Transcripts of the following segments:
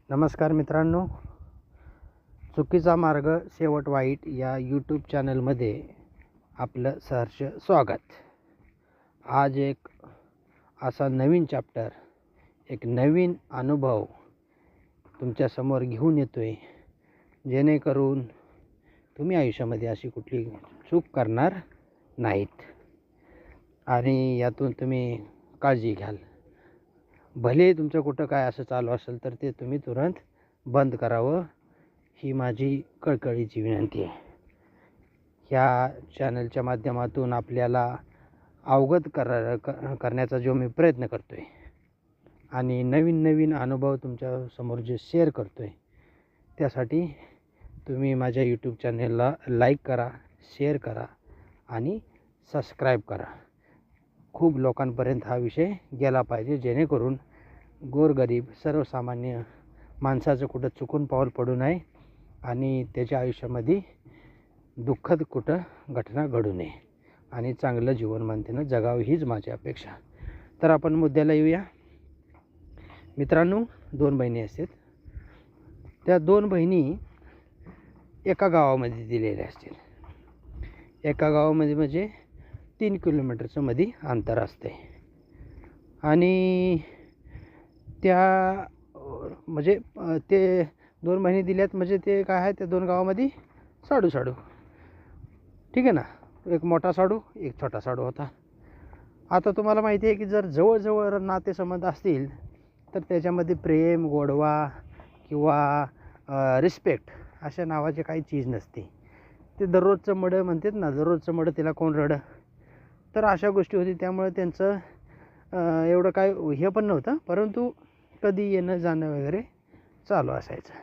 नमस्कार मित्रांनो, चुकीचा मार्ग शेवट वाईट या यूट्यूब चॅनलमध्ये आपलं सहर्ष स्वागत. आज एक असा नवीन चॅप्टर, एक नवीन अनुभव तुमच्यासमोर घेऊन येतो आहे, जेणेकरून तुम्ही आयुष्यामध्ये अशी कुठली चूक करणार नाहीत आणि यातून तुम्ही काळजी घ्याल. भले तुमचं कुठं काय असं चालू असेल तर ते तुम्ही तुरंत बंद करावं, ही माझी कळकळीची विनंती आहे. ह्या चॅनलच्या माध्यमातून आपल्याला अवगत करण्याचा जो मी प्रयत्न करतो आहे आणि नवीन नवीन अनुभव तुमच्यासमोर जे शेअर करतो आहे, त्यासाठी तुम्ही माझ्या यूट्यूब चॅनलला लाईक करा, शेअर करा आणि सबस्क्राईब करा. खूप लोकांपर्यंत हा विषय गेला पाहिजे, जेणेकरून गोरगरीब सर्वसामान्य माणसाचं कुठं चुकून पाऊल पडू नये आणि त्याच्या आयुष्यामध्ये दुःखद कुठं घटना घडू नये आणि चांगलं जीवनमानतेनं जगावं, हीच माझी अपेक्षा. तर आपण मुद्द्याला येऊया. मित्रांनो, 2 बहिणी असतात. त्या 2 बहिणी एका गावामध्ये दिलेल्या असतील. एका गावामध्ये म्हणजे 3 किलोमीटरचं मध्ये अंतर असते आणि त्या म्हणजे ते 2 बहिणी दिल्यात म्हणजे ते काय आहे, त्या 2 गावामध्ये साडू ठीक आहे ना. एक मोठा साडू, एक छोटा साडू होता. आता तुम्हाला माहिती आहे की जर जवळजवळ नातेसंबंध असतील तर त्याच्यामध्ये प्रेम, गोडवा किंवा रिस्पेक्ट अशा नावाचे काही चीज नसते. ते दररोजचं मडं म्हणतात ना, दररोजचं मडं तिला कोण रडं. तर अशा गोष्टी होती. त्यामुळे त्यांचं एवढं काय हे पण नव्हतं, परंतु कधी येणं जाणं वगैरे चालू असायचं.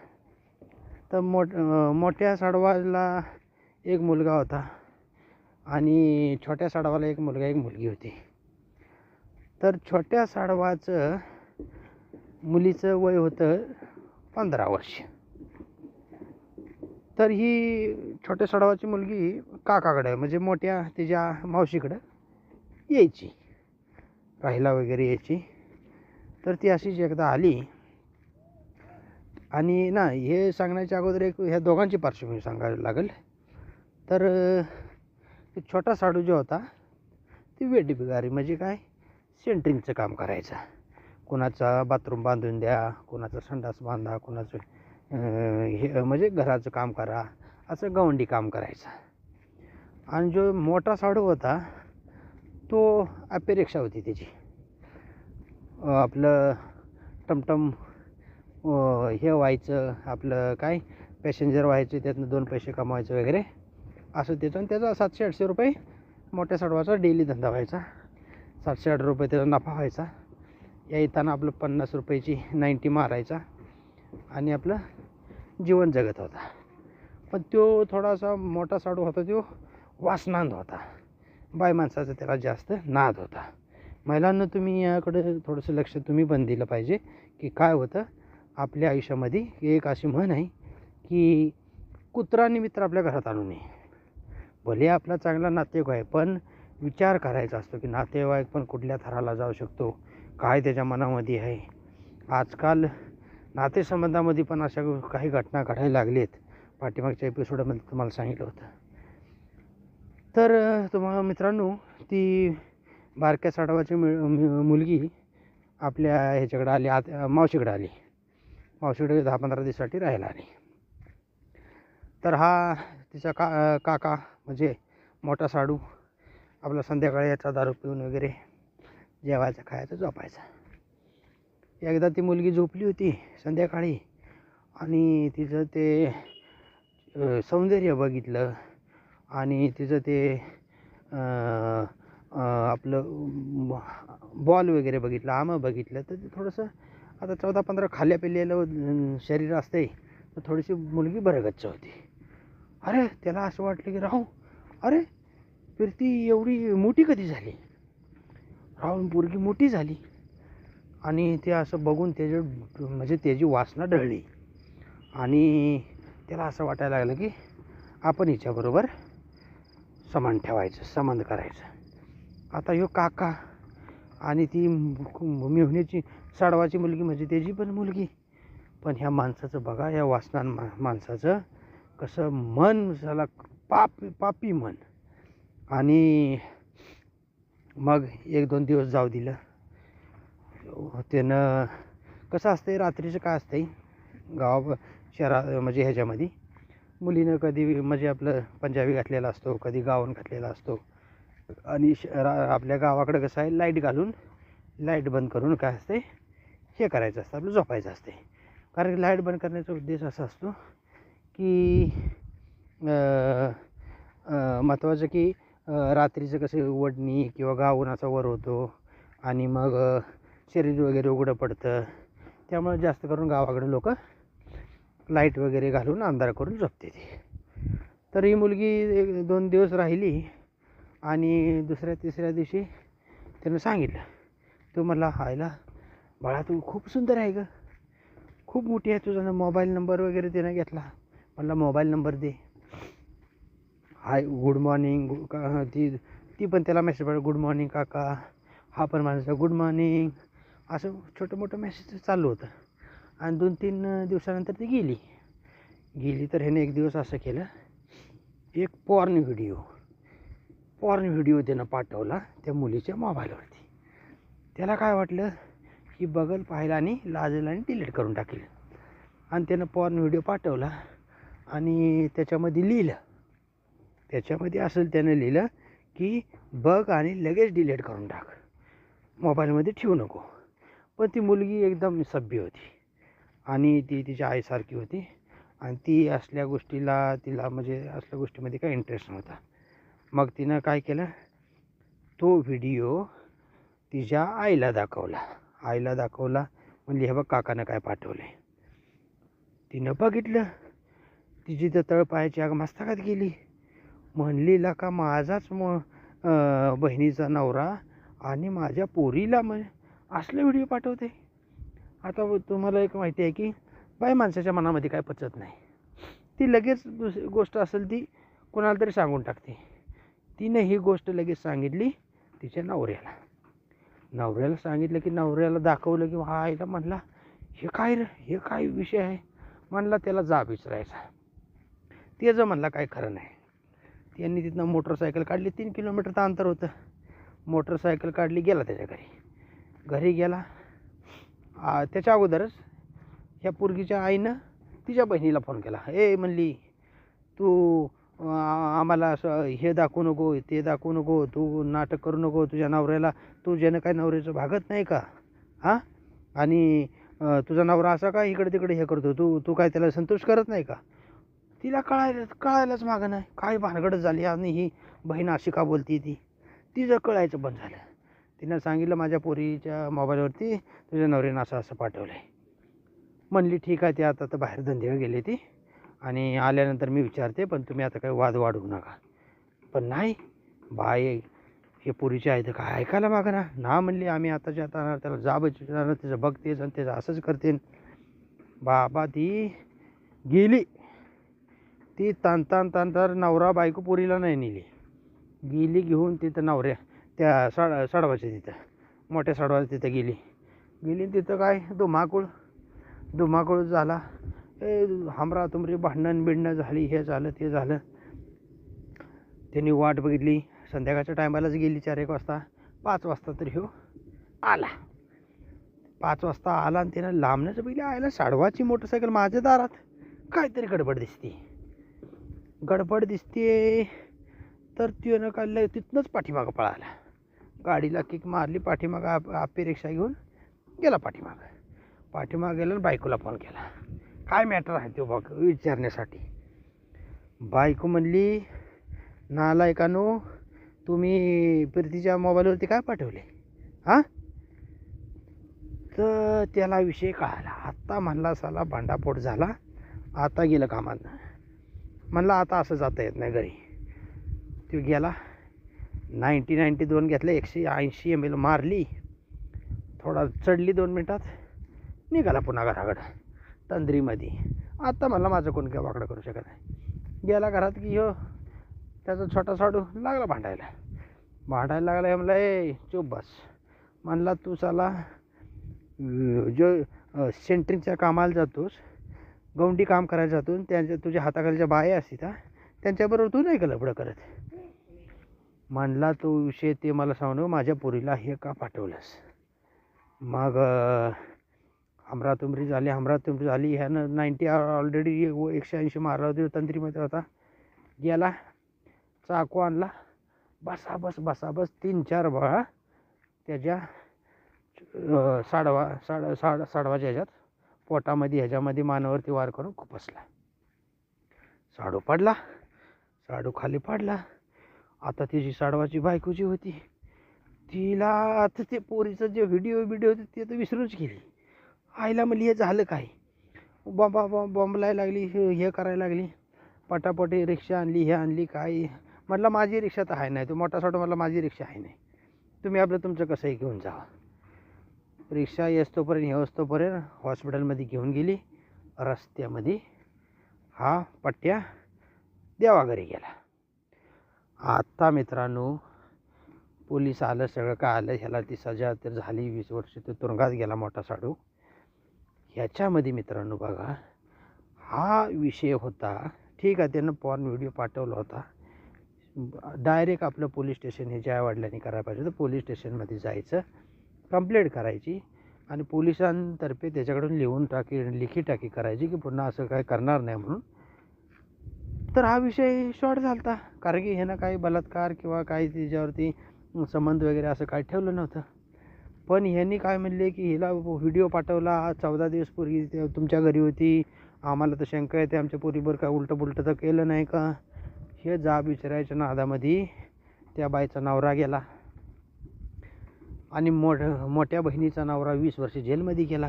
तर मोठ्या साडवाला एक मुलगा होता आणि छोट्या साडवाला एक मुलगा एक मुलगी होती. तर छोट्या साडवाचं मुलीचं वय होतं 15 वर्ष. तर ही छोट्या साडवाची मुलगी काकाकडं म्हणजे मोठ्या तिच्या मावशीकडं यायची, राहिला वगैरे यायची. तर ती अशीच एकदा आली आणि ना, हे सांगण्याच्या अगोदर एक ह्या दोघांची पार्श्वभूमी सांगावी लागेल. तर छोटा साडू जो होता ती वेटी बिगारी म्हणजे काय, सेंटरिंगचं काम करायचं. कुणाचा बाथरूम बांधून द्या, कुणाचा संडास बांधा, कुणाचं हे म्हणजे घराचं काम करा, असं गवंडी काम करायचं. आणि जो मोठा साडू होता तो अपेक्षा होती त्याची, आपलं टमटम हे व्हायचं, आपलं काय पॅसेंजर व्हायचं, त्यातनं 2 पैसे कमवायचं वगैरे असं त्याचं. आणि त्याचा 700-800 रुपये मोठ्या साडवाचा डेली धंदा व्हायचा. 700-800 रुपये त्याचा नफा व्हायचा. या येताना आपलं 50 रुपयाची 90 मारायचा आणि आपलं जीवन जगत होता. पण तो थोडासा मोठा साडू होता, तो वासनांद होता. बाय माणसाचा त्याला जास्त नाद होता. महिलांना तुम्ही याकडे थोडंसं लक्ष तुम्ही पण दिलं पाहिजे की काय होतं आपल्या आयुष्यामध्ये. एक अशी म्हण आहे की कुत्रा मित्र आपल्या घरात आणू नये. भले आपला चांगला नातेवाईक आहे, पण विचार करायचा असतो की नातेवाईक पण कुठल्या थराला जाऊ शकतो, काय त्याच्या मनामध्ये आहे. आजकाल नातेसंबंधामध्ये पण अशा काही घटना घडायला लागलेत. पाठीमागच्या एपिसोडमध्ये तुम्हाला सांगितलं होतं. तर तुम्हाला मित्रांनो, ती बारक्या साडवाची मुलगी आपल्या ह्याच्याकडे आली, मावशीकडे आली. मावशीकडे 10-15 दिवसासाठी राहायला आली. तर हा तिचा काका म्हणजे मोठा साडू आपला संध्याकाळी याचा दारू पिऊन वगैरे जेवायचं, खायचं, झोपायचं. एकदा ती मुलगी झोपली होती संध्याकाळी आणि तिचं ते सौंदर्य बघितलं आणि तिचं ते आपलं बॉल वगैरे बघितलं, आमं बघितलं. तर ते थोडंसं आता 14-15 खाल्ल्या पिल्लेलं शरीर असते, तर थोडीशी मुलगी बरगच्च होती. अरे त्याला असं वाटलं की अरे फिरती एवढी मोठी कधी झाली, पोरगी मोठी झाली. आणि ते असं बघून म्हणजे त्याची वासना ढळली आणि त्याला असं वाटायला लागलं की आपण हिच्याबरोबर समान ठेवायचं, संबंध करायचं. आता ह्यो काका आणि ती मेहुण्याची साडवाची मुलगी म्हणजे त्याची पण मुलगी, पण ह्या माणसाचं बघा, या वासनान माणसाचं कसं मन झाला पापी मन. आणि मग 1-2 दिवस जाऊ दिलं. त्यानं कसं असतंय, रात्रीचं काय असतंय शहरात म्हणजे ह्याच्यामध्ये मुलीनं कधी म्हणजे आपलं पंजाबी घातलेला असतो, कधी गाऊन घातलेला असतो. आणि आपल्या गावाकडं कसं आहे, लाईट घालून लाईट बंद करून काय असते हे करायचं असतं, आपलं झोपायचं असते. कारण लाईट बंद करण्याचा उद्देश असा असतो की महत्त्वाचं की रात्रीचं कसं ओढणी किंवा गाऊन असा वर होतो आणि मग शरीर वगैरे उघडं पडतं. त्यामुळे जास्त करून गावाकडे लोक लाईट वगैरे घालून अंधार करून झोपते. तर ही मुलगी 1-2 दिवस राहिली आणि दुसऱ्या-तिसऱ्या दिवशी त्यानं सांगितलं, तो म्हणला, हायला बाळा तू खूप सुंदर आहे गं, खूप मोठी आहे, तुझा मोबाईल नंबर वगैरे त्यानं घेतला. म्हणला मोबाईल नंबर दे. हाय गुड मॉर्निंग ती पण त्याला मेसेज पडला, गुड मॉर्निंग काका. हा पण म्हणायचा गुड मॉर्निंग. असं छोटं मोठं मेसेज चालू होतं. आणि 2-3 दिवसानंतर ती गेली. तर ह्याने एक दिवस असं केलं, एक पॉर्न व्हिडिओ त्यानं पाठवला त्या मुलीच्या मोबाईलवरती. त्याला काय वाटलं की बघल पाहिला आणि लाजलं आणि डिलीट करून टाकलं. आणि त्यानं पॉर्न व्हिडिओ पाठवला आणि त्याच्यामध्ये त्यानं लिहिलं की बघ आणि लगेच डिलीट करून टाक, मोबाईलमध्ये ठेवू नको. पण ती मुलगी एकदम सभ्य होती आणि ती तिच्या आईसारखी होती आणि ती असल्या गोष्टीमध्ये काही इंटरेस्ट नव्हता. मग तिनं काय केलं, तो व्हिडिओ तिच्या आईला दाखवला. म्हणली हे बघ काकानं काय पाठवलं आहे. तिनं बघितलं, तिची तर तळपायाची आग मस्तकात गेली. म्हणली का माझाच बहिणीचा नवरा आणि माझ्या पोरीला असले व्हिडिओ पाठवते. आता तुम्हाला एक माहिती आहे की बाई माणसाच्या मनामध्ये काय पचत नाही. ती लगेच दुसरी गोष्ट असेल ती कोणाला तरी सांगून टाकते. तिनं ही गोष्ट लगेच सांगितली तिच्या नवऱ्याला सांगितलं की नवऱ्याला दाखवलं की हा आईला म्हणला हे काय विषय आहे. म्हणला त्याला जाब विचारायचा. त्याचं म्हणला काय खरं नाही. त्यांनी तिथनं मोटरसायकल काढली, 3 किलोमीटरचं अंतर होतं. मोटरसायकल काढली, गेला त्याच्या घरी गेला. त्याच्या अगोदरच ह्या पोरगीच्या आईनं तिच्या बहिणीला फोन केला. म्हणली तू आम्हाला असं हे दाखवू नको, ते दाखवू नको, तू नाटक करू नको तुझ्या नवऱ्याला, तू ज्यानं काय नवऱ्याचं भागत नाही का हां, आणि तुझा नवरा असा का इकडे तिकडे हे करतो, तू काय त्याला संतोष करत नाही का. तिला कळायलाच मागं नाही काय भानगडच झाली. आणि ही बहीण अशी का बोलती, तिचं कळायचं बंद झालं. तिनं सांगितलं माझ्या पोरीच्या मोबाईलवरती तुझ्या नवऱ्यानं असं पाठवलं आहे. म्हणली ठीक आहे, ते आता तर बाहेर धंद्यावर गेले ती आणि आल्यानंतर मी विचारते, पण तुम्ही आता काही वाद वाढवू नका. पण नाही बाई, हे पोरीची आहे तर काय ऐकायला मागं ना म्हणली आम्ही आताच्या आता त्याला जाबच विचारणार, त्याचं बघतेच आणि त्याचं असंच करते. बाबा ती गेली. ती ताण नवरा बायको पोरीला नाही नेली, गेली घेऊन तिथं त्या सडवाच्या तिथं मोठ्या सडवाच्या तिथं गेली. तिथं काय धुमाकूळ झाला. हमरा तुमरी भांडणं झाली, हे झालं ते झालं. त्यांनी वाट बघितली. संध्याकाळच्या टायमालाच गेली 4-1 वाजता. 5 वाजता तर ह्यो आला. 5 वाजता आला आणि त्यानं लांबण्याचं बघितलं, आयला सडवाची मोटरसायकल माझ्या दारात. काहीतरी गडबड दिसते. तर त्यानं काय तिथनंच पाठीमागं पळाला. गाडीला किक मारली, पाठीमागं आपी रिक्षा घेऊन गेला पाठीमागं गेला आणि बायकोला फोन केला. काय मॅटर आहे तो बघ विचारण्यासाठी. बायको म्हणली नालायकानो, तुम्ही प्रीतीच्या मोबाईलवरती काय पाठवले हां. तर त्याला विषय कळाला. आत्ता म्हणला साला भांडाफोड झाला, आता गेलं कामात. म्हणला आता असं जाता येत नाही घरी. तो गेला 92 घेतलं, 180 ml मारली, थोडा चढली, 2 मिनटात निघाला पुन्हा घराकडं तंद्रीमध्ये. आता म्हणला माझं कोण काय वाकडं करू शकत नाही. गेला घरात की त्याचा छोटा साडू लागला भांडायला लागला. म्हणला चुप बस. म्हणला तू साला सेंटरिंगच्या कामाला जातोस, गवंडी काम करायला जातो, त्यांच्या तुझ्या हाताखालच्या बाया असतात त्यांच्याबरोबर तू नाही का लफडं करत. म्हणला तो विषय ते मला सांगू, माझ्या पोरीला हे का पाठवलंस. मग हमरातुमरी झाली ह्यानं 90 ऑलरेडी 180 मारला होती, तंत्रीमध्ये होता. गेला, चाकू आणला, बस 3-4 बळा त्याच्या साडवाच्या ह्याच्यात पोटामध्ये ह्याच्यामध्ये मानावरती वार करून खुपसला. साडू खाली पडला. आता त्याची साडवाची बायको जी होती तिला आता ते पोरीचं जे व्हिडिओ होते ते तर विसरूनच गेली. आईला म्हणली हे झालं काय, बॉम्बलायला लागली, हे करायला लागली, पटापटी रिक्षा आणली, हे आणली काय. म्हटलं माझी रिक्षा तर आहे नाही, तो मोठा साडू म्हटलं माझी रिक्षा आहे नाही, तुम्ही आपलं तुमचं कसंही घेऊन जावा. रिक्षा येस्तोपर्यंत हॉस्पिटलमध्ये घेऊन गेली. रस्त्यामध्ये हा पट्ट्या देवाघरी गेला. आता मित्रांनो पोलीस आलं, सगळं काय आलं, ह्याला ती सजा तर झाली, 20 वर्ष तो तुरुंगात गेला मोठा साडू. ह्याच्यामध्ये मित्रांनो बघा हा विषय होता. ठीक आहे, त्यानं पॉर्न व्हिडिओ पाठवला होता. डायरेक्ट आपलं पोलीस स्टेशन हे ज्या वडिलांनी करायला पाहिजे तर पोलीस स्टेशनमध्ये जायचं, कंप्लेंट करायची आणि पोलिसांतर्फे त्याच्याकडून लिखी टाकी करायची की पुन्हा असं काय करणार नाही म्हणून. तर हा विषय शॉर्ट झाला होता, कारण की ह्यानं काही बलात्कार किंवा काही त्याच्यावरती संबंध वगैरे असं काय ठेवलं नव्हतं. पण ह्यांनी काय म्हणले की हिला व्हिडिओ पाठवला, 14 दिवस पूर्वी तुमच्या घरी होती, आम्हाला तर शंका येते आमच्या पोरीवर काय उलटं तर केलं नाही का. हे जाब विचारायच्या नादामध्ये त्या बाईचा नवरा गेला आणि मोठ्या बहिणीचा नवरा 20 वर्ष जेलमध्ये गेला.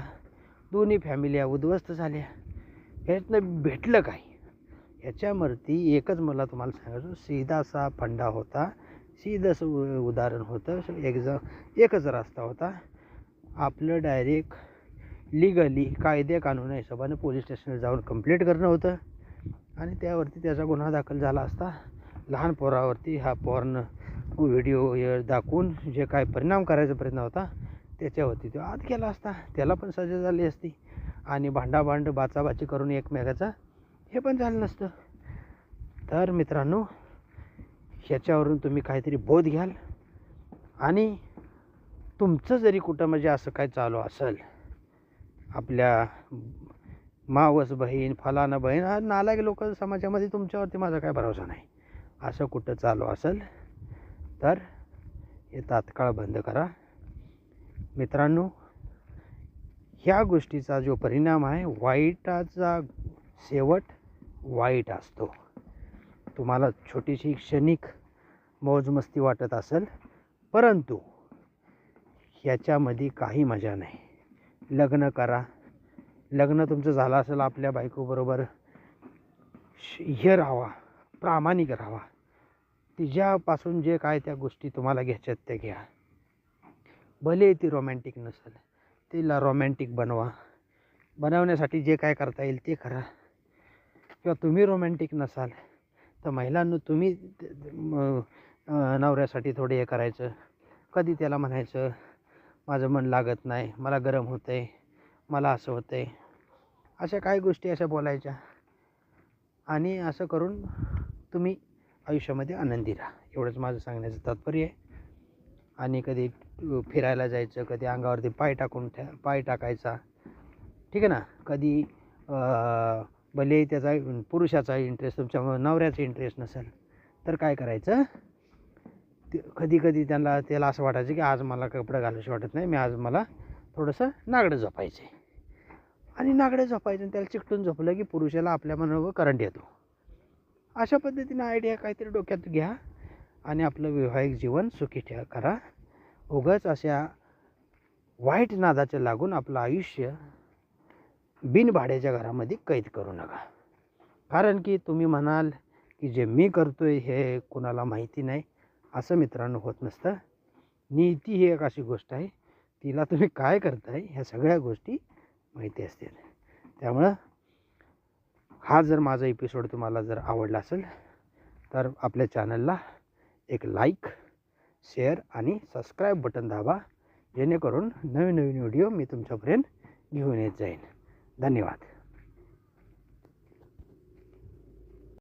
दोन्ही फॅमिल्या उद्ध्वस्त झाल्या. ह्यातनं भेटलं काय. ह्याच्यावरती एकच मला तुम्हाला सांगायचं, सीधासा फंडा होता, सीधंसं उदाहरण होतं, एकच रस्ता होता. आपलं डायरेक्ट लिगली कायदे कानून हिशोबाने पोलीस स्टेशनला जाऊन कंप्लेंट करणं होतं आणि त्यावरती त्याचा गुन्हा दाखल झाला असता. लहान पोरावरती हा पॉर्न व्हिडिओ दाखवून जे काय परिणाम करायचा प्रयत्न होता त्याच्यावरती तो आत गेला असता, त्याला पण सजा झाली असती आणि भांडाभांड बाचाबाची करून एकमेकाचा हे पण झालं नसतं. तर मित्रांनो ह्याच्यावरून तुम्ही काहीतरी बोध घ्याल आणि तुमचं जरी कुठं म्हणजे असं काय चालू असेल, आपल्या मावस बहीण फलाना बहीण नालायक लोक समाजामध्ये तुमच्यावरती माझा काय भरोसा नाही असं कुठं चालू असेल तर हे तात्काळ बंद करा. मित्रांनो ह्या गोष्टीचा जो परिणाम आहे, वाईटाचा शेवट वाईट असतो. तुम्हाला छोटीशी क्षणिक मौजमस्ती वाटत असेल, परंतु ह्याच्यामध्ये काही मजा नाही. लग्न करा, लग्न तुमचं झालं असेल आपल्या बायकोबरोबर, हे राहावा, प्रामाणिक राहावा, तिच्यापासून जे काय त्या गोष्टी तुम्हाला घ्यायच्यात त्या घ्या. भले ती रोमॅन्टिक नसेल, तिला रोमॅन्टिक बनवा, बनवण्यासाठी जे काय करता येईल ते करा. किंवा तुम्ही रोमॅन्टिक नसाल तर महिलांना तुम्ही नवऱ्यासाठी थोडे हे करायचं. कधी त्याला म्हणायचं माझं मन लागत नाही, मला गरम होतं आहे, मला असं होतं आहे, अशा काही गोष्टी अशा बोलायच्या आणि असं करून तुम्ही आयुष्यामध्ये आनंदी राहा. एवढंच माझं सांगण्याचं तात्पर्य आहे. आणि कधी फिरायला जायचं, कधी अंगावरती पाय टाकायचा, ठीक आहे ना. कधी भले त्याचा पुरुषाचा इंटरेस्ट तुमच्या नवऱ्याचा इंटरेस्ट नसेल तर काय करायचं, कधी त्याला असं वाटायचं की आज मला कपडे घालूशी वाटत नाही, आज मला थोडंसं नागडं झोपायचं आहे आणि नागडं झोपायचं आणि त्याला चिकटून झोपलं की पुरुषाला आपल्या मनावर करंट येतो. अशा पद्धतीनं आयडिया काहीतरी डोक्यात घ्या आणि आपलं वैवाहिक जीवन सुखी करा. उगाच अशा वाईट नादाच्या लागून आपलं आयुष्य बिनभाड्याच्या घरामध्ये कैद करू नका. कारण की तुम्ही म्हणाल की जे मी करतोय हे कुणाला माहिती नाही, असं मित्रांनो होत नसतं. नीती ही एक अशी गोष्ट आहे, तिला तुम्ही काय करताय ह्या सगळ्या गोष्टी माहिती असतील. त्यामुळं हा जर माझा एपिसोड तुम्हाला जर आवडला असेल तर आपल्या चॅनलला एक लाईक, शेअर आणि सबस्क्राईब बटन दाबा, जेणेकरून नवीन व्हिडिओ मी तुमच्यापर्यंत घेऊन येत जाईन. धन्यवाद.